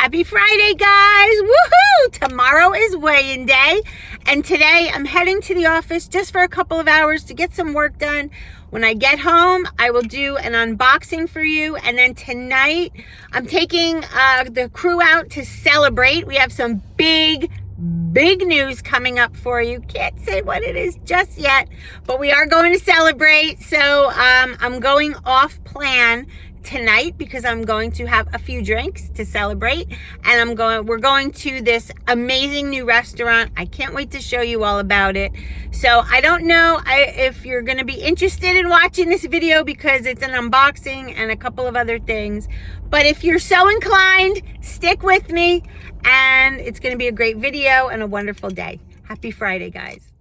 Happy Friday, guys. Woohoo! Tomorrow is weigh-in day, and today I'm heading to the office just for a couple of hours to get some work done. When I get home, I will do an unboxing for you, and then tonight I'm taking the crew out to celebrate. We have some big news coming up for you. Can't say what it is just yet, but we are going to celebrate. So I'm going off plan tonight because I'm going to have a few drinks to celebrate, and we're going to this amazing new restaurant. I can't wait to show you all about it. So I don't know if you're going to be interested in watching this video because it's an unboxing and a couple of other things, but if you're so inclined, stick with me, and it's going to be a great video and a wonderful day. Happy Friday, guys.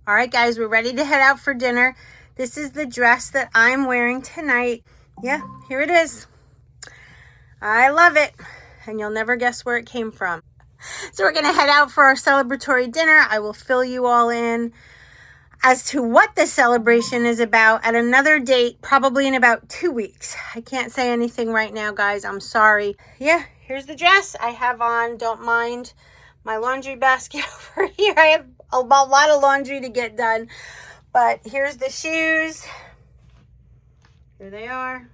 All right, guys, we're ready to head out for dinner. This is the dress that I'm wearing tonight. Yeah, here it is. I love it, and you'll never guess where it came from. So we're gonna head out for our celebratory dinner. I will fill you all in as to what the celebration is about at another date, probably in about 2 weeks. I can't say anything right now, guys. I'm sorry. Yeah, here's the dress I have on. Don't mind my laundry basket over here. I have a lot of laundry to get done, but here's the shoes. Here they are,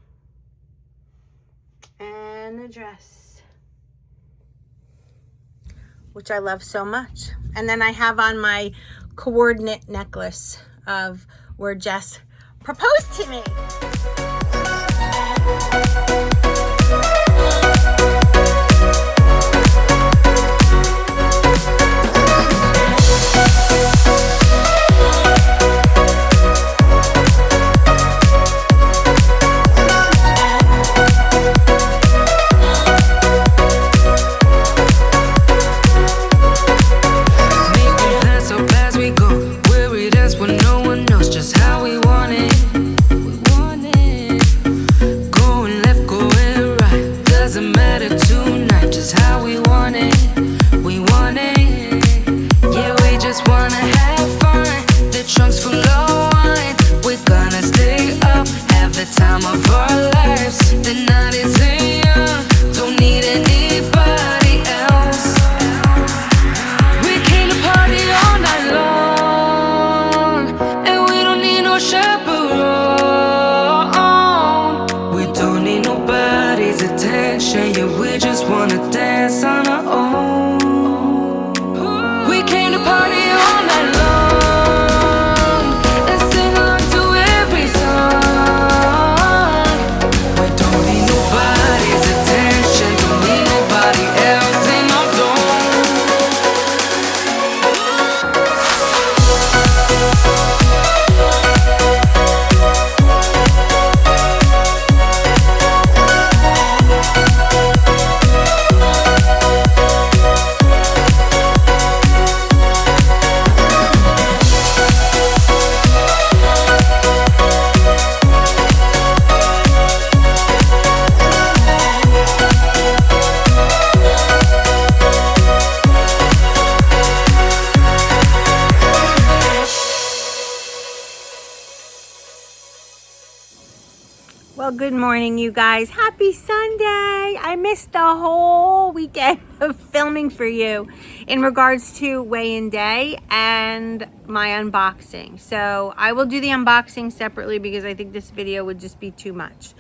and the dress, which I love so much. And then I have on my coordinate necklace of where Jess proposed to me. Well, good morning, you guys. Happy Sunday. I missed the whole weekend of filming for you in regards to weigh-in day and my unboxing. So I will do the unboxing separately because I think this video would just be too much.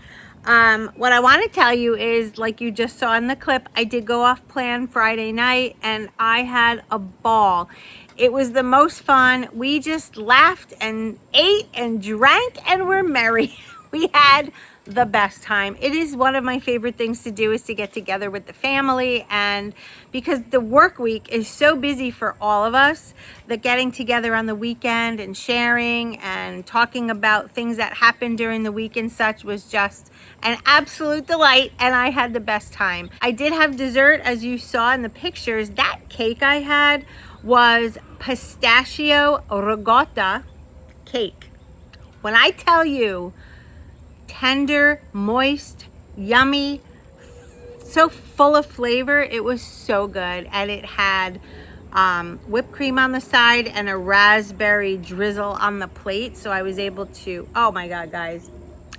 What I want to tell you is, like you just saw in the clip, I did go off plan Friday night and I had a ball. It was the most fun. We just laughed and ate and drank and were merry. We had the best time. It is one of my favorite things to do, is to get together with the family, and because the work week is so busy for all of us, that getting together on the weekend and sharing and talking about things that happened during the week and such was just an absolute delight, and I had the best time. I did have dessert, as you saw in the pictures. That cake I had was pistachio ricotta cake. When I tell you, tender, moist, yummy, so full of flavor. It was so good, and it had whipped cream on the side and a raspberry drizzle on the plate. So I was able to, oh my God, guys,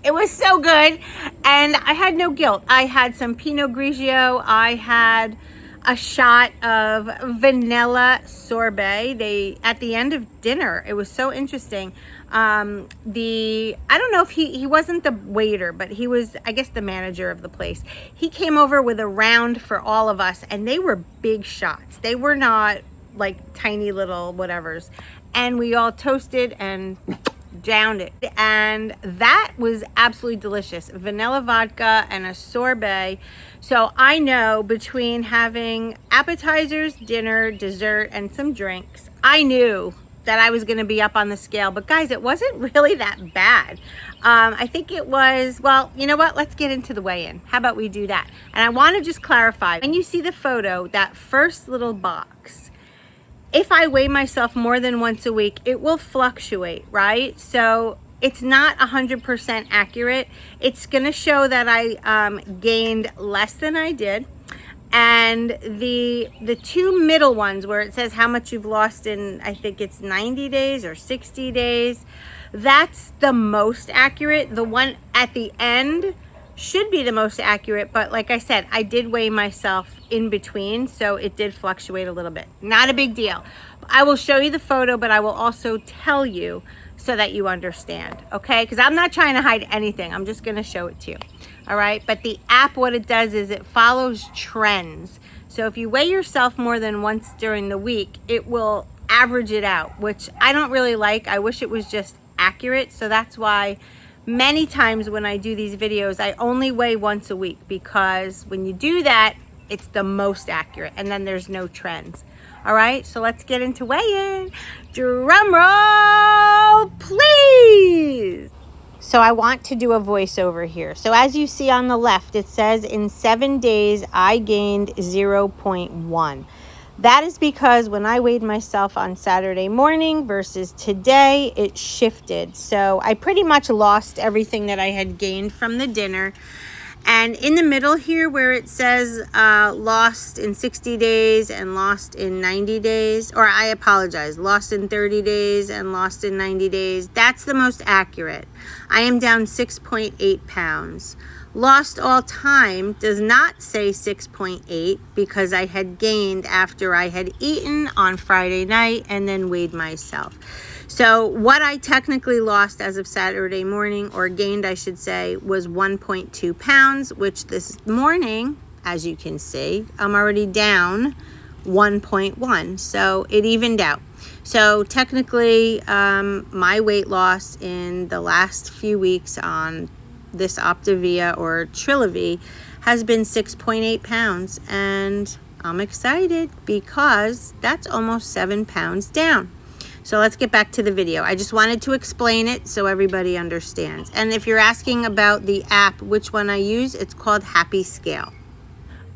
It was so good, and I had no guilt. I had some Pinot Grigio. I had a shot of vanilla sorbet. At the end of dinner, it was so interesting. I don't know if he wasn't the waiter, but he was, I guess, the manager of the place. He came over with a round for all of us, and they were big shots. They were not like tiny little whatevers. And we all toasted and downed it, and that was absolutely delicious. Vanilla vodka and a sorbet. So I know between having appetizers, dinner, dessert, and some drinks, I knew that I was going to be up on the scale. But guys, it wasn't really that bad. I think it was, well, you know what? Let's get into the weigh-in. How about we do that? And I want to just clarify, when you see the photo, that first little box, if I weigh myself more than once a week, it will fluctuate, right? So it's not 100% accurate. It's gonna show that I gained less than I did. And the two middle ones where it says how much you've lost in, I think it's 90 days or 60 days, that's the most accurate. The one at the end should be the most accurate, but like I said, I did weigh myself in between, so it did fluctuate a little bit. Not a big deal. I will show you the photo, but I will also tell you so that you understand, okay? Because I'm not trying to hide anything. I'm just gonna show it to you, all right? But the app, what it does is it follows trends. So if you weigh yourself more than once during the week, it will average it out, which I don't really like. I wish it was just accurate, so that's why many times when I do these videos, I only weigh once a week, because when you do that, it's the most accurate, and then there's no trends. All right, so let's get into weigh-in. Drum roll, please. So I want to do a voiceover here. So as you see on the left, it says in 7 days, I gained 0.1. That is because when I weighed myself on Saturday morning versus today, it shifted. So I pretty much lost everything that I had gained from the dinner. And in the middle here where it says lost in 60 days and lost in 90 days, or I apologize, lost in 30 days and lost in 90 days, that's the most accurate. I am down 6.8 pounds. Lost all time does not say 6.8 because I had gained after I had eaten on Friday night and then weighed myself. So what I technically lost as of Saturday morning, or gained I should say, was 1.2 pounds, which this morning, as you can see, I'm already down 1.1. So it evened out. So technically my weight loss in the last few weeks on this Optavia or Trilivy has been 6.8 pounds, and I'm excited because that's almost 7 pounds down. So let's get back to the video. I just wanted to explain it so everybody understands. And if you're asking about the app, which one I use, it's called Happy Scale.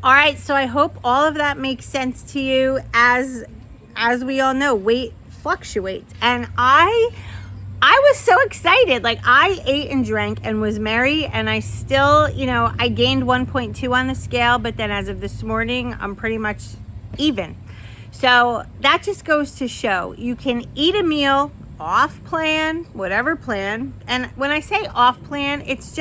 All right, so I hope all of that makes sense to you. As we all know, weight fluctuates, and I was so excited. Like, I ate and drank and was merry, and I still, I gained 1.2 on the scale, but then as of this morning, I'm pretty much even. So that just goes to show you can eat a meal off plan, whatever plan. And when I say off plan, it's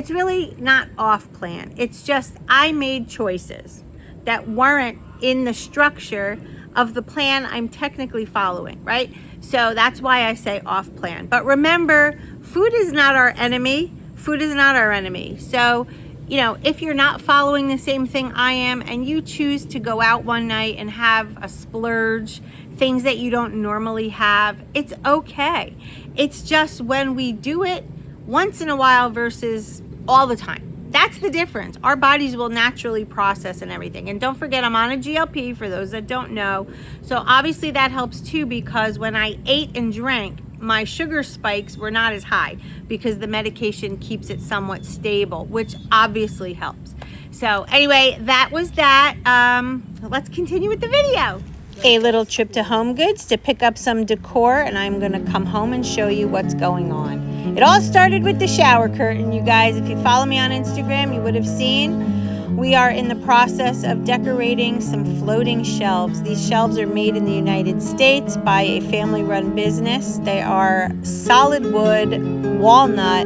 really not off plan. It's just I made choices that weren't in the structure of the plan I'm technically following, right? So that's why I say off plan. But remember, food is not our enemy. Food is not our enemy. So, if you're not following the same thing I am and you choose to go out one night and have a splurge, things that you don't normally have, it's okay. It's just when we do it once in a while versus all the time. That's the difference. Our bodies will naturally process and everything. And don't forget, I'm on a GLP for those that don't know. So obviously that helps too, because when I ate and drank, my sugar spikes were not as high because the medication keeps it somewhat stable, which obviously helps. So anyway, that was that. Let's continue with the video. A little trip to Home Goods to pick up some decor, and I'm gonna come home and show you what's going on. It all started with the shower curtain, you guys. If you follow me on Instagram, you would have seen we are in the process of decorating some floating shelves. These shelves are made in the United States by a family-run business. They are solid wood, walnut,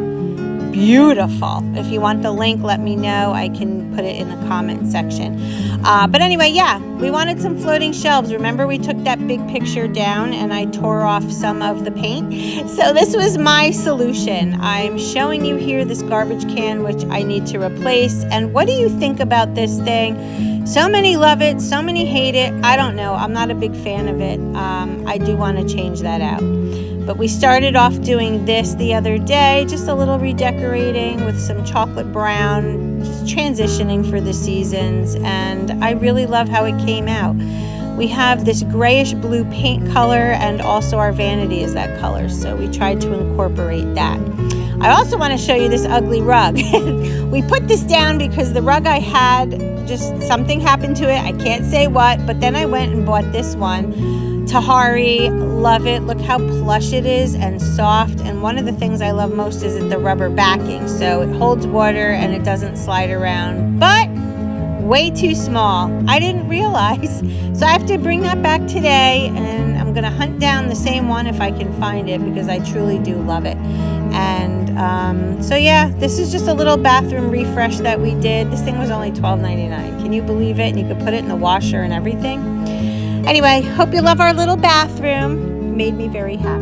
beautiful. If you want the link, let me know. I can put it in the comment section. But anyway, yeah, we wanted some floating shelves. Remember, we took that big picture down and I tore off some of the paint. So this was my solution. I'm showing you here this garbage can, which I need to replace. And what do you think about this thing? So many love it, so many hate it. I don't know. I'm not a big fan of it. I do want to change that out. But we started off doing this the other day, just a little redecorating with some chocolate brown, just transitioning for the seasons, and I really love how it came out. We have this grayish blue paint color, and also our vanity is that color, so we tried to incorporate that. I also want to show you this ugly rug. We put this down because the rug I had, just something happened to it, I can't say what, but then I went and bought this one. Tahari, love it. Look how plush it is and soft. And one of the things I love most is the rubber backing. So it holds water and it doesn't slide around. But way too small. I didn't realize. So I have to bring that back today. And I'm going to hunt down the same one if I can find it, because I truly do love it. And so yeah, this is just a little bathroom refresh that we did. This thing was only $12.99. Can you believe it? And you could put it in the washer and everything. Anyway, hope you love our little bathroom. It made me very happy.